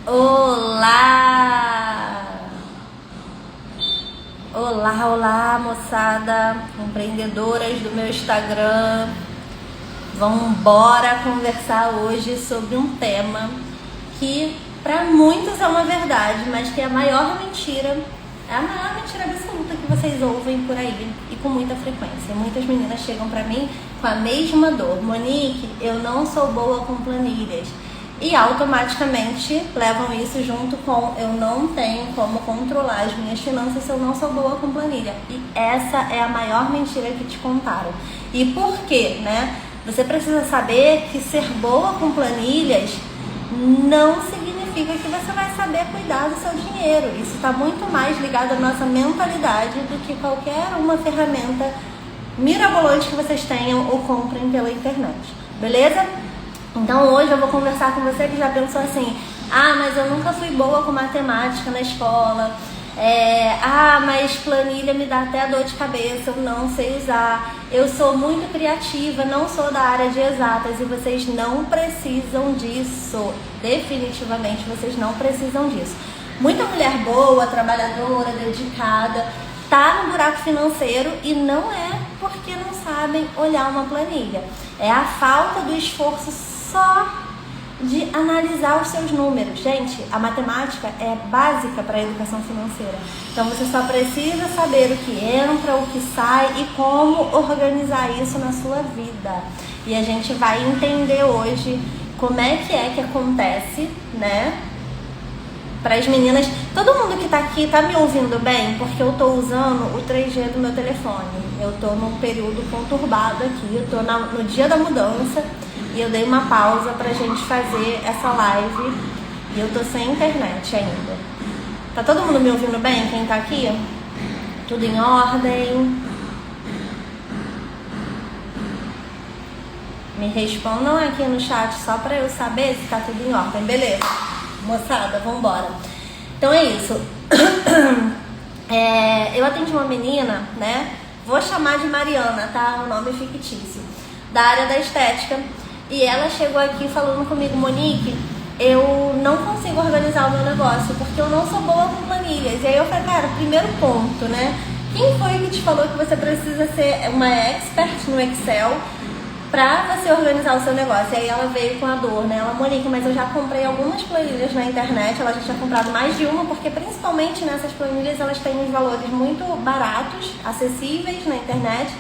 Olá! Olá, olá, moçada, empreendedoras do meu Instagram. Vamos embora conversar hoje sobre um tema que para muitos é uma verdade, mas que é a maior mentira absoluta que vocês ouvem por aí e com muita frequência. Muitas meninas chegam para mim com a mesma dor: Monique, eu não sou boa com planilhas. E automaticamente levam isso junto com: eu não tenho como controlar as minhas finanças se eu não sou boa com planilha. E essa é a maior mentira que te contaram. E por quê, né? Você precisa saber que ser boa com planilhas não significa que você vai saber cuidar do seu dinheiro. Isso está muito mais ligado à nossa mentalidade do que qualquer uma ferramenta mirabolante que vocês tenham ou comprem pela internet. Beleza? Então hoje eu vou conversar com você que já pensou assim: ah, mas eu nunca fui boa com matemática na escola. Mas planilha me dá até dor de cabeça, eu não sei usar. Eu sou muito criativa, não sou da área de exatas. E vocês não precisam disso. Definitivamente vocês não precisam disso. Muita mulher boa, trabalhadora, dedicada, tá no buraco financeiro e não é porque não sabem olhar uma planilha. É a falta do esforço só de analisar os seus números. Gente, a matemática é básica para a educação financeira. Então você só precisa saber o que entra, o que sai e como organizar isso na sua vida. E a gente vai entender hoje como é que acontece, né? Para as meninas, todo mundo que tá aqui tá me ouvindo bem? Porque eu tô usando o 3G do meu telefone. Eu tô num período conturbado aqui, eu tô no dia da mudança. E eu dei uma pausa pra gente fazer essa live e eu tô sem internet ainda. Tá todo mundo me ouvindo bem? Quem tá aqui? Tudo em ordem? Me respondam aqui no chat só pra eu saber se tá tudo em ordem. Beleza, moçada, vambora. Então é isso. Eu atendi uma menina, né? Vou chamar de Mariana, tá? O nome fictício. Da área da estética. E ela chegou aqui falando comigo: Monique, eu não consigo organizar o meu negócio porque eu não sou boa com planilhas. E aí eu falei: cara, primeiro ponto, né? Quem foi que te falou que você precisa ser uma expert no Excel pra você organizar o seu negócio? E aí ela veio com a dor, né? Ela: Monique, mas eu já comprei algumas planilhas na internet. Ela já tinha comprado mais de uma, porque principalmente nessas planilhas elas têm uns valores muito baratos, acessíveis na internet.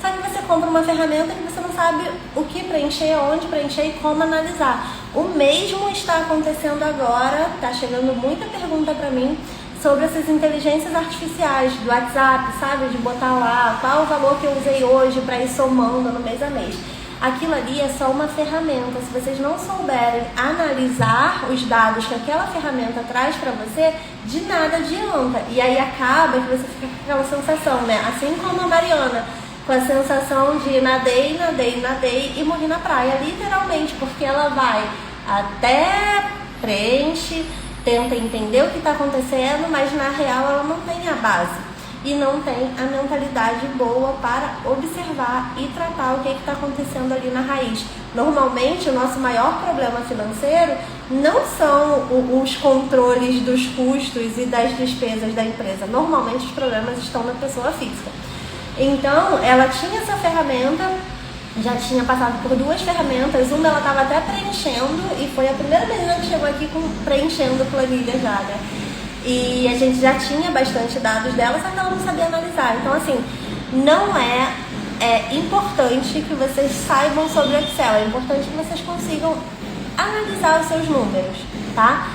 Só que você compra uma ferramenta que você não sabe o que preencher, onde preencher e como analisar. O mesmo está acontecendo agora, tá chegando muita pergunta pra mim sobre essas inteligências artificiais do WhatsApp, sabe? De botar lá qual o valor que eu usei hoje para ir somando no mês a mês. Aquilo ali é só uma ferramenta. Se vocês não souberem analisar os dados que aquela ferramenta traz para você, de nada adianta. E aí acaba que você fica com aquela sensação, né? Assim como a Mariana, com a sensação de nadei e morri na praia, literalmente, porque ela vai até preenche, tenta entender o que está acontecendo, mas na real ela não tem a base e não tem a mentalidade boa para observar e tratar o que está acontecendo ali na raiz. Normalmente o nosso maior problema financeiro não são os controles dos custos e das despesas da empresa. Normalmente os problemas estão na pessoa física. Então, ela tinha essa ferramenta, já tinha passado por duas ferramentas. Uma ela estava até preenchendo e foi a primeira menina que chegou aqui preenchendo planilha já, né? E a gente já tinha bastante dados dela, só que ela não sabia analisar. Então, assim, não é importante que vocês saibam sobre o Excel, é importante que vocês consigam analisar os seus números, tá?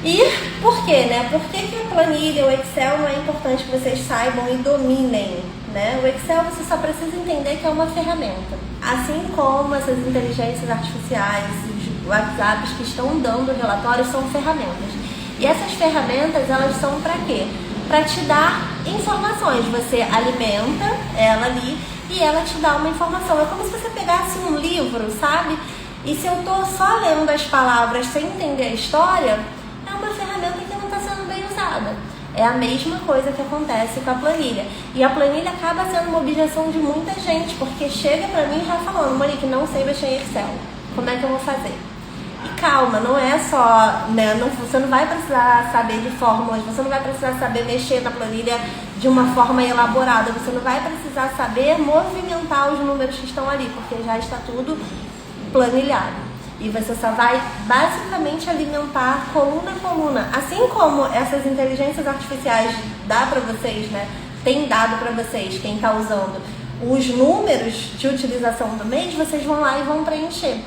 E por quê, né? Por que a planilha, o Excel, não é importante que vocês saibam e dominem, né? O Excel você só precisa entender que é uma ferramenta. Assim como essas inteligências artificiais, os WhatsApps que estão dando relatórios são ferramentas. E essas ferramentas, elas são para quê? Para te dar informações. Você alimenta ela ali e ela te dá uma informação. É como se você pegasse um livro, sabe? E se eu tô só lendo as palavras sem entender a história, é uma ferramenta que não está sendo bem usada. É a mesma coisa que acontece com a planilha. E a planilha acaba sendo uma objeção de muita gente, porque chega pra mim já falando: Monique, não sei mexer em Excel. Como é que eu vou fazer? E calma, não é só, né, você não vai precisar saber de fórmulas, você não vai precisar saber mexer na planilha de uma forma elaborada, você não vai precisar saber movimentar os números que estão ali, porque já está tudo planilhado. E você só vai basicamente alimentar coluna a coluna. Assim como essas inteligências artificiais dá para vocês, né? Tem dado para vocês, quem está usando, os números de utilização do mês, vocês vão lá e vão preencher.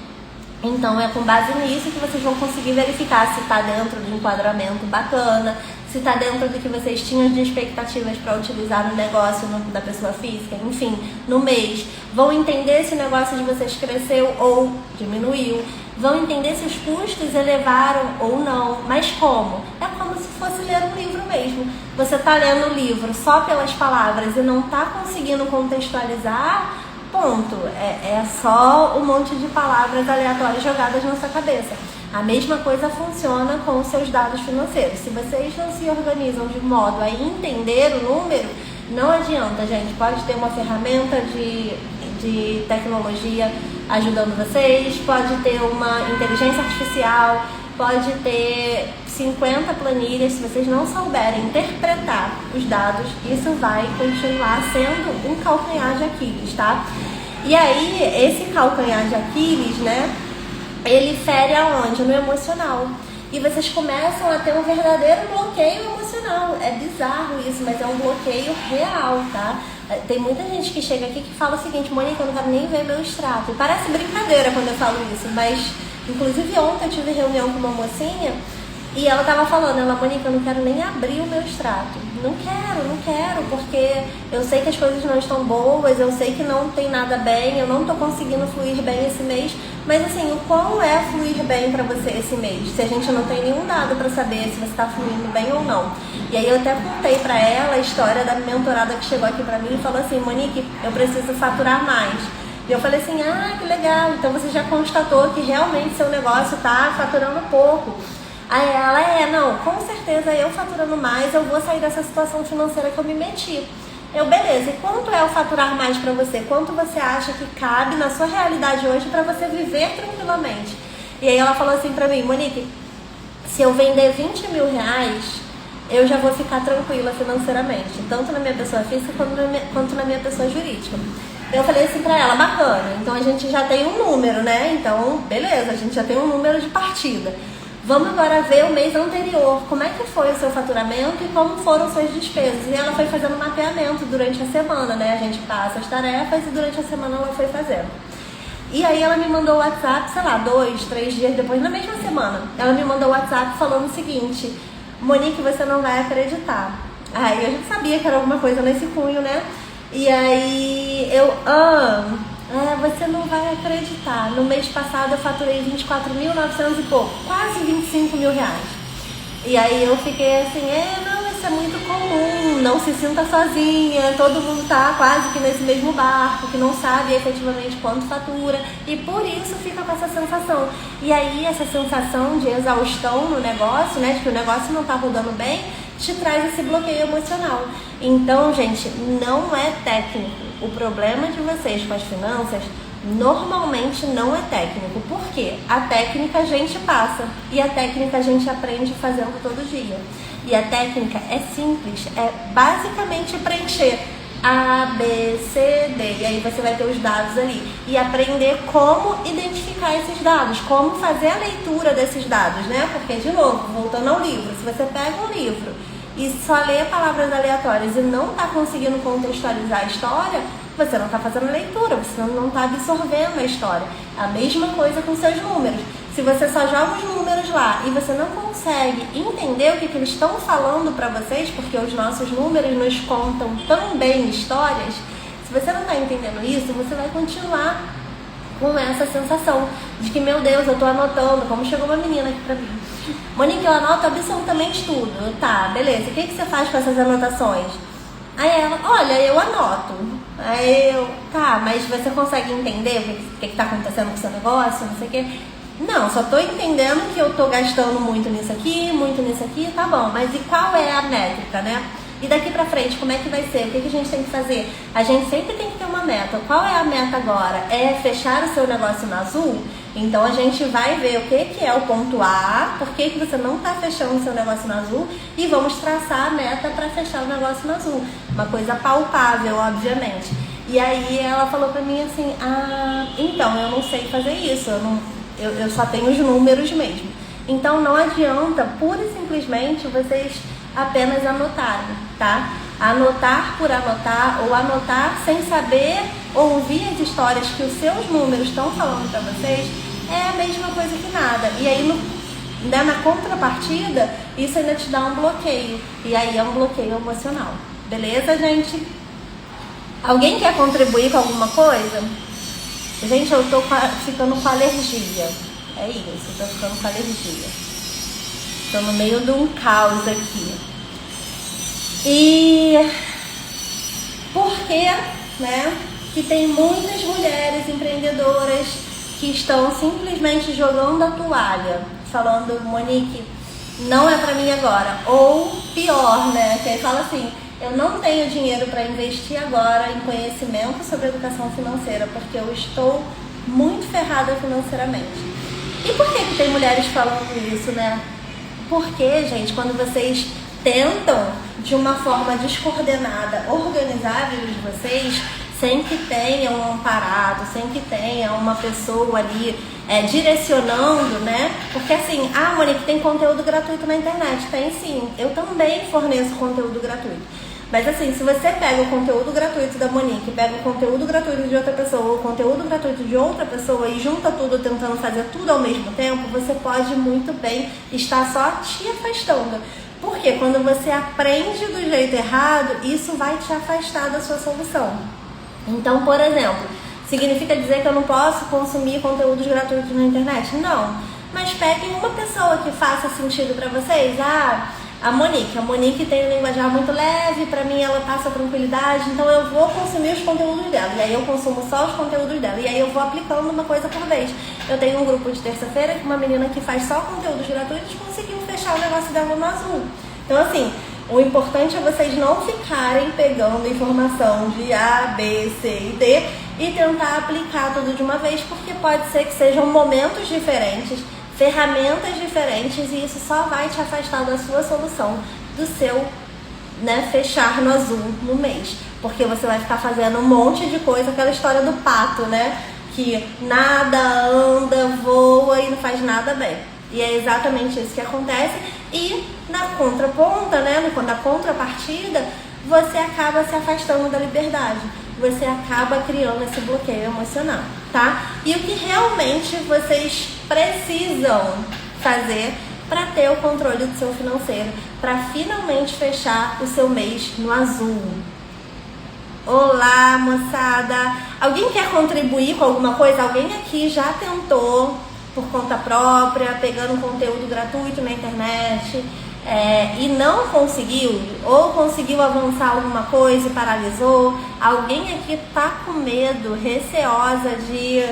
Então é com base nisso que vocês vão conseguir verificar se está dentro de um enquadramento bacana, se está dentro do que vocês tinham de expectativas para utilizar no negócio da pessoa física, enfim, no mês. Vão entender se o negócio de vocês cresceu ou diminuiu. Vão entender se os custos elevaram ou não. Mas como? É como se fosse ler um livro mesmo. Você está lendo o livro só pelas palavras e não está conseguindo contextualizar, ponto. É só um monte de palavras aleatórias jogadas na sua cabeça. A mesma coisa funciona com os seus dados financeiros. Se vocês não se organizam de modo a entender o número, não adianta, gente. Pode ter uma ferramenta de tecnologia ajudando vocês, pode ter uma inteligência artificial, pode ter 50 planilhas. Se vocês não souberem interpretar os dados, isso vai continuar sendo um calcanhar de Aquiles, tá? E aí, esse calcanhar de Aquiles, né, ele fere aonde? No emocional. E vocês começam a ter um verdadeiro bloqueio emocional. É bizarro isso, mas é um bloqueio real, tá? Tem muita gente que chega aqui que fala o seguinte: Mônica, eu não quero nem ver meu extrato. E parece brincadeira quando eu falo isso, mas inclusive ontem eu tive reunião com uma mocinha e ela tava falando, Mônica, eu não quero nem abrir o meu extrato. Não quero, porque eu sei que as coisas não estão boas, eu sei que não tem nada bem, eu não tô conseguindo fluir bem esse mês. Mas assim, o qual é fluir bem pra você esse mês? Se a gente não tem nenhum dado pra saber se você tá fluindo bem ou não. E aí eu até contei pra ela a história da mentorada que chegou aqui pra mim e falou assim: Monique, eu preciso faturar mais. E eu falei assim: que legal, então você já constatou que realmente seu negócio tá faturando pouco. Aí ela, não, com certeza eu faturando mais, eu vou sair dessa situação financeira que eu me meti. Eu, beleza, e quanto é o faturar mais pra você? Quanto você acha que cabe na sua realidade hoje pra você viver tranquilamente? E aí ela falou assim pra mim: Monique, se eu vender 20 mil reais, eu já vou ficar tranquila financeiramente, tanto na minha pessoa física quanto na minha pessoa jurídica. Eu falei assim pra ela: bacana, então a gente já tem um número, né? Então, beleza, a gente já tem um número de partida. Vamos agora ver o mês anterior, como é que foi o seu faturamento e como foram suas despesas. E ela foi fazendo um mapeamento durante a semana, né? A gente passa as tarefas e durante a semana ela foi fazendo. E aí ela me mandou o WhatsApp, sei lá, 2, 3 dias depois, na mesma semana. Ela me mandou o WhatsApp falando o seguinte: Monique, você não vai acreditar. Aí eu já sabia que era alguma coisa nesse cunho, né? E aí eu, você não vai acreditar. No mês passado eu faturei 24.900 e pouco, quase 25 mil reais. E aí eu fiquei assim, não, isso é muito comum, não se sinta sozinha, todo mundo tá quase que nesse mesmo barco, que não sabe efetivamente quanto fatura, e por isso fica com essa sensação. E aí essa sensação de exaustão no negócio, né, de que o negócio não tá rodando bem, te traz esse bloqueio emocional. Então, gente, não é técnico. O problema de vocês com as finanças normalmente não é técnico. Por quê? A técnica a gente passa e a técnica a gente aprende fazendo todo dia. E a técnica é simples, é basicamente preencher A, B, C, D. E aí você vai ter os dados ali. E aprender como identificar esses dados, como fazer a leitura desses dados, né? Porque, de novo, voltando ao livro, se você pega um livro e só lê palavras aleatórias e não está conseguindo contextualizar a história, você não está fazendo leitura, você não está absorvendo a história. A mesma coisa com seus números. Se você só joga os números lá e você não consegue entender o que eles estão falando para vocês, porque os nossos números nos contam tão bem histórias, se você não está entendendo isso, você vai continuar com essa sensação de que, meu Deus, eu estou anotando, como chegou uma menina aqui para mim. Monique, eu anoto absolutamente tudo. Tá, beleza. O que você faz com essas anotações? Aí ela, olha, eu anoto. Aí eu, tá, mas você consegue entender o que está acontecendo com o seu negócio, não sei o quê? Não, só tô entendendo que eu tô gastando muito nisso aqui, tá bom. Mas e qual é a métrica, né? E daqui pra frente, como é que vai ser? O que a gente tem que fazer? A gente sempre tem que ter uma meta. Qual é a meta agora? É fechar o seu negócio no azul? Então a gente vai ver o que é o ponto A, por que você não está fechando o seu negócio no azul e vamos traçar a meta para fechar o negócio no azul. Uma coisa palpável, obviamente. E aí ela falou pra mim assim, então eu não sei fazer isso, eu só tenho os números mesmo. Então não adianta pura e simplesmente vocês apenas anotarem, tá? Anotar por anotar ou anotar sem saber ouvir as histórias que os seus números estão falando pra vocês é a mesma coisa que nada. E aí na contrapartida, isso ainda te dá um bloqueio. E aí é um bloqueio emocional. Beleza, gente? Alguém quer contribuir com alguma coisa? Gente, eu tô ficando com alergia. É isso, eu tô ficando com alergia. Tô no meio de um caos aqui. E por que, né, que tem muitas mulheres empreendedoras que estão simplesmente jogando a toalha, falando, Monique, não é pra mim agora. Ou pior, né, que aí fala assim, eu não tenho dinheiro para investir agora em conhecimento sobre educação financeira, porque eu estou muito ferrada financeiramente. E por que tem mulheres falando isso, né? Porque, gente, quando vocês tentam, de uma forma descoordenada, organizar a vida de vocês, sem que tenha um amparado, sem que tenha uma pessoa ali direcionando, né? Porque assim, Monique, tem conteúdo gratuito na internet. Tem sim, eu também forneço conteúdo gratuito. Mas assim, se você pega o conteúdo gratuito da Monique, pega o conteúdo gratuito de outra pessoa, ou o conteúdo gratuito de outra pessoa e junta tudo tentando fazer tudo ao mesmo tempo, você pode muito bem estar só te afastando. Porque quando você aprende do jeito errado, isso vai te afastar da sua solução. Então, por exemplo, significa dizer que eu não posso consumir conteúdos gratuitos na internet? Não. Mas peguem uma pessoa que faça sentido para vocês. A Monique tem um linguajar muito leve, pra mim ela passa tranquilidade, então eu vou consumir os conteúdos dela, e aí eu consumo só os conteúdos dela, e aí eu vou aplicando uma coisa por vez. Eu tenho um grupo de terça-feira que uma menina que faz só conteúdos gratuitos conseguiu fechar o negócio dela no azul. Então assim, o importante é vocês não ficarem pegando informação de A, B, C e D e tentar aplicar tudo de uma vez, porque pode ser que sejam momentos diferentes, ferramentas diferentes, e isso só vai te afastar da sua solução, do seu, né, fechar no azul no mês. Porque você vai ficar fazendo um monte de coisa, aquela história do pato, né? Que nada, anda, voa e não faz nada bem. E é exatamente isso que acontece. E na contraponta, né, na contrapartida, você acaba se afastando da liberdade. Você acaba criando esse bloqueio emocional, tá? E o que realmente vocês precisam fazer para ter o controle do seu financeiro, para finalmente fechar o seu mês no azul. Olá, moçada! Alguém quer contribuir com alguma coisa? Alguém aqui já tentou por conta própria, pegando conteúdo gratuito na internet e não conseguiu? Ou conseguiu avançar alguma coisa e paralisou? Alguém aqui tá com medo, receosa de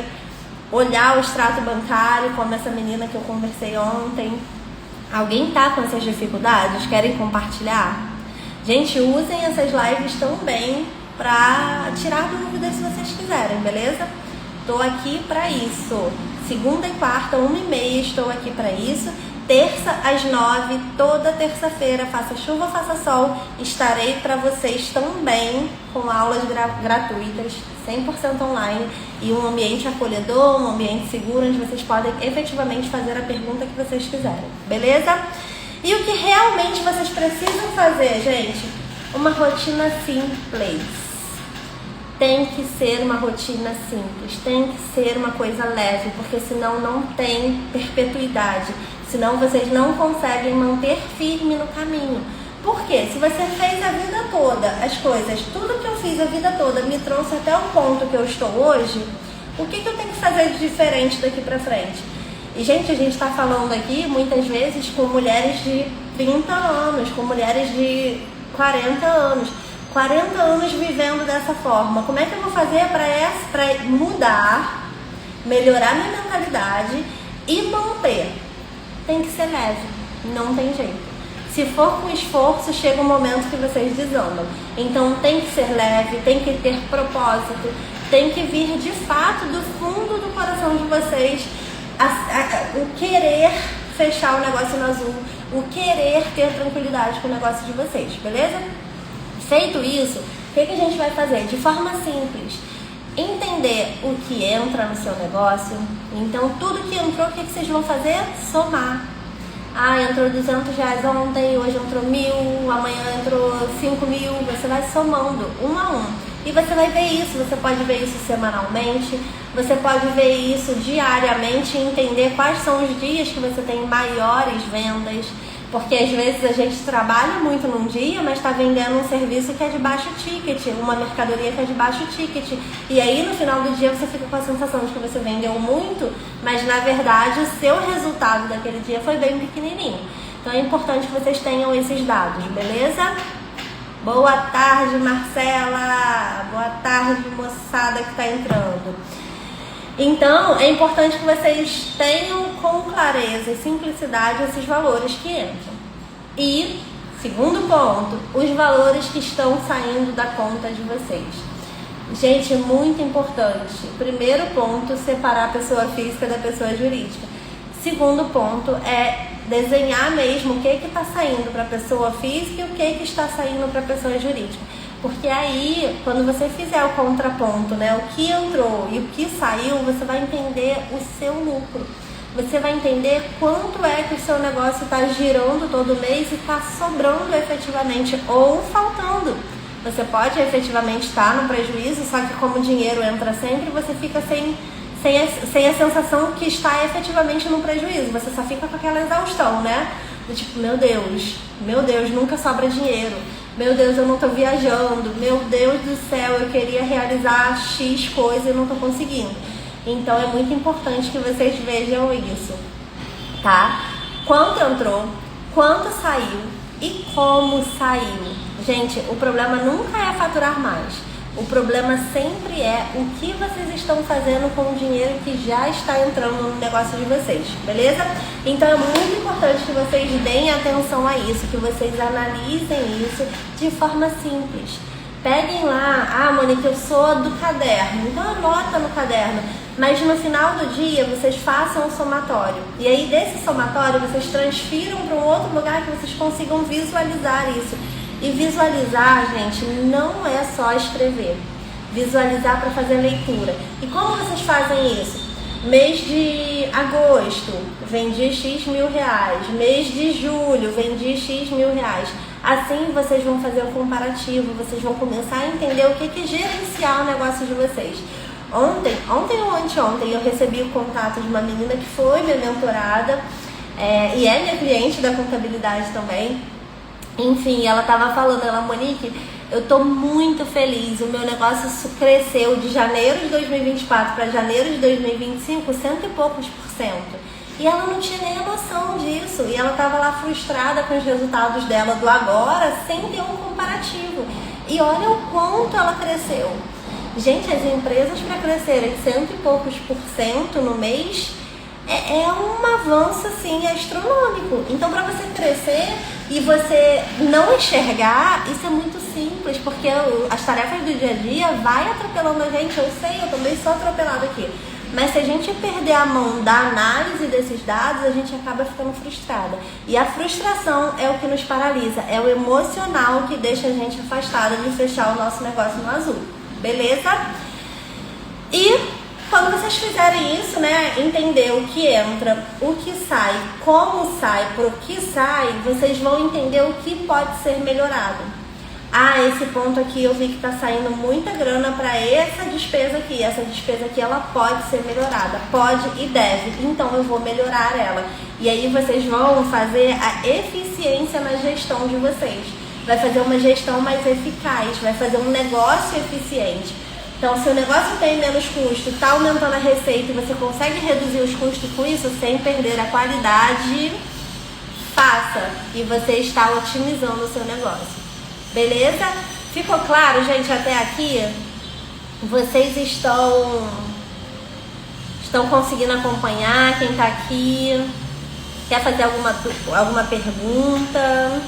olhar o extrato bancário, como essa menina que eu conversei ontem? Alguém tá com essas dificuldades? Querem compartilhar? Gente, usem essas lives também para tirar dúvidas se vocês quiserem, beleza? Tô aqui para isso. Segunda e quarta, 1h30, estou aqui para isso. Terça às 9, toda terça-feira, faça chuva, faça sol, estarei para vocês também com aulas gratuitas, 100% online, e um ambiente acolhedor, um ambiente seguro, onde vocês podem efetivamente fazer a pergunta que vocês quiserem, beleza? E o que realmente vocês precisam fazer, gente? Uma rotina simples. Tem que ser uma rotina simples, tem que ser uma coisa leve, porque senão não tem perpetuidade. Senão vocês não conseguem manter firme no caminho. Por quê? Se você fez a vida toda as coisas, tudo que eu fiz a vida toda me trouxe até o ponto que eu estou hoje, o que eu tenho que fazer de diferente daqui pra frente? E, gente, a gente está falando aqui, muitas vezes, com mulheres de 30 anos, com mulheres de 40 anos. 40 anos vivendo dessa forma. Como é que eu vou fazer para mudar, melhorar minha mentalidade e manter? Tem que ser leve, não tem jeito. Se for com esforço, chega um momento que vocês desandam. Então tem que ser leve, tem que ter propósito, tem que vir de fato do fundo do coração de vocês o querer fechar o negócio no azul, o querer ter tranquilidade com o negócio de vocês, beleza? Feito isso, o que a gente vai fazer? De forma simples, entender o que entra no seu negócio. Então, tudo que entrou, o que vocês vão fazer? Somar. Ah, entrou R$200 ontem, hoje entrou 1.000, amanhã entrou 5.000. Você vai somando um a um. E você vai ver isso, você pode ver isso semanalmente, você pode ver isso diariamente e entender quais são os dias que você tem maiores vendas. Porque às vezes a gente trabalha muito num dia, mas está vendendo um serviço que é de baixo ticket, uma mercadoria que é de baixo ticket. E aí no final do dia você fica com a sensação de que você vendeu muito, mas na verdade o seu resultado daquele dia foi bem pequenininho. Então é importante que vocês tenham esses dados, beleza? Boa tarde, Marcela! Boa tarde, moçada que está entrando. Então, é importante que vocês tenham com clareza e simplicidade esses valores que entram. E, segundo ponto, os valores que estão saindo da conta de vocês. Gente, muito importante. Primeiro ponto, separar a pessoa física da pessoa jurídica. Segundo ponto é desenhar mesmo o que está saindo para a pessoa física e o que está saindo para a pessoa jurídica. Porque aí, quando você fizer o contraponto, né, o que entrou e o que saiu, você vai entender o seu lucro. Você vai entender quanto é que o seu negócio está girando todo mês e está sobrando efetivamente ou faltando. Você pode efetivamente estar no prejuízo, só que como o dinheiro entra sempre, você fica sem a sensação que está efetivamente no prejuízo. Você só fica com aquela exaustão, né? Do tipo, meu Deus, nunca sobra dinheiro. Meu Deus, eu não tô viajando. Meu Deus do céu, eu queria realizar X coisa e não tô conseguindo. Então é muito importante que vocês vejam isso, tá? Quanto entrou, quanto saiu e como saiu. Gente, o problema nunca é faturar mais. O problema sempre é o que vocês estão fazendo com o dinheiro que já está entrando no negócio de vocês, beleza? Então é muito importante que vocês deem atenção a isso, que vocês analisem isso de forma simples. Peguem lá, Monique, eu sou do caderno, então anota no caderno. Mas no final do dia vocês façam um somatório. E aí desse somatório vocês transfiram para um outro lugar que vocês consigam visualizar isso. E visualizar, gente, não é só escrever. Visualizar para fazer leitura. E como vocês fazem isso? Mês de agosto, vendi X mil reais. Mês de julho, vendi X mil reais. Assim vocês vão fazer o comparativo, vocês vão começar a entender o que é gerenciar o negócio de vocês. Ontem ou anteontem, eu recebi o contato de uma menina que foi minha mentorada e é minha cliente da contabilidade também. Enfim, ela estava falando, Monique, eu tô muito feliz, o meu negócio cresceu de janeiro de 2024 para janeiro de 2025, cento e poucos %. E ela não tinha nem a noção disso, e ela estava lá frustrada com os resultados dela do agora, sem ter um comparativo. E olha o quanto ela cresceu. Gente, as empresas para crescerem cento e poucos % no mês é um avanço assim astronômico. Então, para você crescer e você não enxergar, isso é muito simples, porque as tarefas do dia a dia vai atropelando a gente. Eu sei, eu também sou atropelada aqui. Mas se a gente perder a mão da análise desses dados, a gente acaba ficando frustrada. E a frustração é o que nos paralisa, é o emocional que deixa a gente afastada de fechar o nosso negócio no azul. Beleza? E quando vocês fizerem isso, né, entender o que entra, o que sai, como sai, por que sai, vocês vão entender o que pode ser melhorado. Esse ponto aqui eu vi que está saindo muita grana para essa despesa aqui ela pode ser melhorada, pode e deve, então eu vou melhorar ela. E aí vocês vão fazer a eficiência na gestão de vocês, vai fazer uma gestão mais eficaz, vai fazer um negócio eficiente. Então, se o negócio tem menos custo, está aumentando a receita e você consegue reduzir os custos com isso sem perder a qualidade, faça. E você está otimizando o seu negócio. Beleza? Ficou claro, gente, até aqui? Vocês estão conseguindo acompanhar? Quem está aqui? Quer fazer alguma pergunta?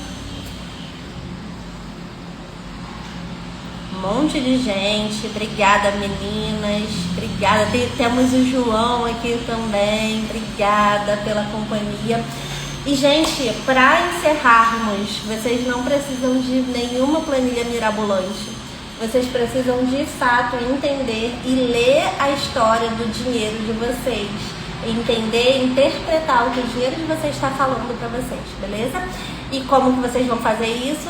Um monte de gente. Obrigada, meninas. Obrigada. Temos o João aqui também. Obrigada pela companhia. E, gente, para encerrarmos, vocês não precisam de nenhuma planilha mirabolante. Vocês precisam, de fato, entender e ler a história do dinheiro de vocês. Entender, interpretar o que o dinheiro de vocês está falando para vocês, beleza? E como que vocês vão fazer isso?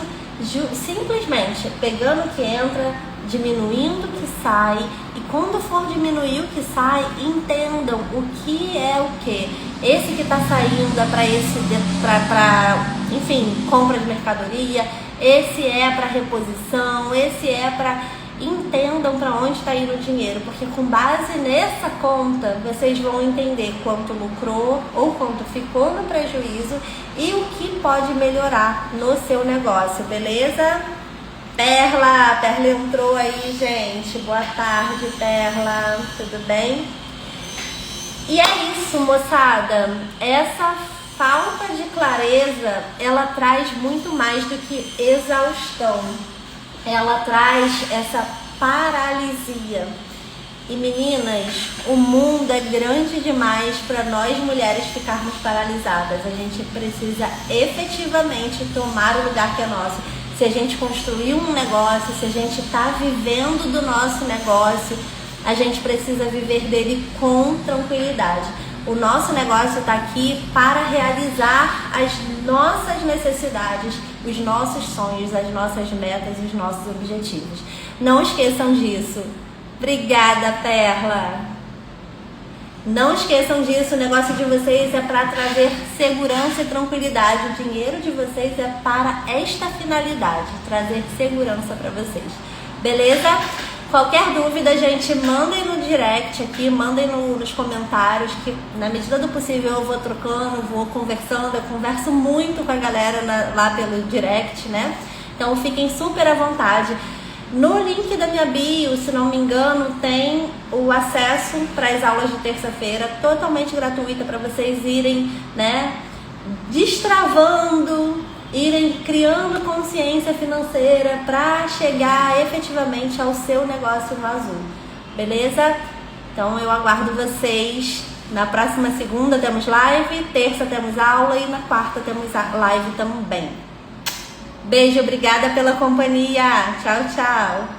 Simplesmente pegando o que entra, diminuindo o que sai, e quando for diminuir o que sai, entendam o que é o que. Esse que está saindo é para enfim, compra de mercadoria, esse é para reposição, esse é para... Entendam para onde está indo o dinheiro, porque com base nessa conta vocês vão entender quanto lucrou ou quanto ficou no prejuízo e o que pode melhorar no seu negócio, beleza? Perla entrou aí, gente. Boa tarde, Perla, tudo bem? E é isso, moçada. Essa falta de clareza, ela traz muito mais do que exaustão. Ela traz essa paralisia. E meninas, o mundo é grande demais para nós mulheres ficarmos paralisadas. A gente precisa efetivamente tomar o lugar que é nosso. Se a gente construiu um negócio, se a gente está vivendo do nosso negócio, a gente precisa viver dele com tranquilidade. O nosso negócio está aqui para realizar as nossas necessidades, os nossos sonhos, as nossas metas e os nossos objetivos. Não esqueçam disso. Obrigada, Perla. Não esqueçam disso. O negócio de vocês é para trazer segurança e tranquilidade. O dinheiro de vocês é para esta finalidade, trazer segurança para vocês. Beleza? Qualquer dúvida, gente, mandem no direct aqui, mandem nos comentários, que na medida do possível eu vou trocando, vou conversando. Eu converso muito com a galera lá pelo direct, né? Então fiquem super à vontade. No link da minha bio, se não me engano, tem o acesso para as aulas de terça-feira, totalmente gratuita, para vocês irem, né, destravando, irem criando consciência financeira para chegar efetivamente ao seu negócio no azul, beleza? Então eu aguardo vocês. Na próxima segunda temos live, terça temos aula e na quarta temos live também. Beijo, obrigada pela companhia. Tchau, tchau.